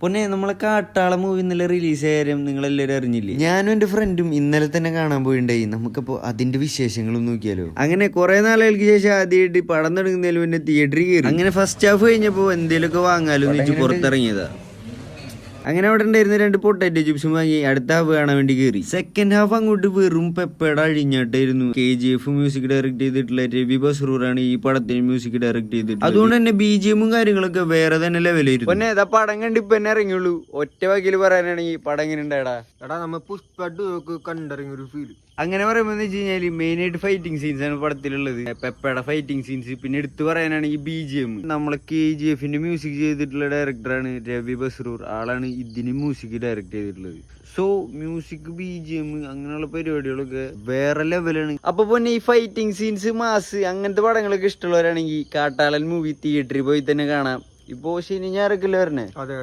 പൊന്നെ നമ്മളെ കാട്ടാള മൂവി ഇന്നലെ റിലീസ് ആയ കാര്യം നിങ്ങളെല്ലാവരും അറിഞ്ഞില്ലേ? ഞാനും എന്റെ ഫ്രണ്ടും ഇന്നലെ തന്നെ കാണാൻ പോയിണ്ടായി. നമുക്കപ്പോ അതിന്റെ വിശേഷങ്ങളും നോക്കിയാലോ. അങ്ങനെ കുറെ നാളുകൾക്ക് ശേഷം ആദ്യമായിട്ട് പടം തുടങ്ങുന്നതിൽ പിന്നെ തിയേറ്ററിൽ കയറി. അങ്ങനെ ഫസ്റ്റ് ഹാഫ് കഴിഞ്ഞപ്പോ എന്തേലൊക്കെ വാങ്ങാലോ എന്ന് വെച്ച് പുറത്തിറങ്ങിയതാ. അങ്ങനെ അവിടെ ഉണ്ടായിരുന്ന 2 പൊട്ടാറ്റോ ചിപ്സും വാങ്ങി അടുത്ത ഹാഫ് കാണാൻ വേണ്ടി കയറി. സെക്കൻഡ് ഹാഫ് അങ്ങോട്ട് വെറും പെപ്പയുടെ അഴിഞ്ഞാട്ടായിരുന്നു. KGF മ്യൂസിക് ഡയറക്ട് ചെയ്തിട്ടുള്ള രവി ബസ്രൂറാണ് ഈ പടത്തിന് മ്യൂസിക് ഡയറക്ട് ചെയ്തിട്ട്. അതുകൊണ്ട് തന്നെ BGM കാര്യങ്ങളൊക്കെ വേറെ തന്നെ ലെവലായിരുന്നു. പിന്നെ ഏതാ പടം കണ്ടിപ്പോ തന്നെ ഇറങ്ങിയുള്ളൂ. ഒറ്റ വാക്കിൽ പറയാനാണെങ്കിൽ പടം എങ്ങനെ ഉണ്ടായടാ? നമ്മ പുഷ്പ കണ്ടിറങ്ങിയ ഒരു ഫീൽ. അങ്ങനെ പറയുമ്പോൾ വെച്ച് കഴിഞ്ഞാല് മെയിൻ ആയിട്ട് ഫൈറ്റിംഗ് സീൻസ് ആണ് പടത്തിലുള്ളത്. പെപ്പയുടെ ഫൈറ്റിംഗ് സീൻസ്. പിന്നെ എടുത്തു പറയാനാണെങ്കിൽ BGM. നമ്മളെ KGF മ്യൂസിക് ചെയ്തിട്ടുള്ള ഡയറക്ടറാണ് രവി ബസ്രൂർ. ആളാണ് ഇതിന് മ്യൂസിക് ഡയറക്ട് ചെയ്തിട്ടുള്ളത്. സോ മ്യൂസിക് BGM അങ്ങനെയുള്ള പരിപാടികളൊക്കെ വേറെ ലെവലാണ്. അപ്പൊ പിന്നെ ഈ ഫൈറ്റിംഗ് സീൻസ് മാസ് അങ്ങനത്തെ പടങ്ങളൊക്കെ ഇഷ്ടമുള്ളവരാണെങ്കിൽ കാട്ടാളൻ മൂവി തിയേറ്ററിൽ പോയി തന്നെ കാണാം. ഇപ്പോ ശനി ഞായറൊക്കെ വരണേ. അതെ.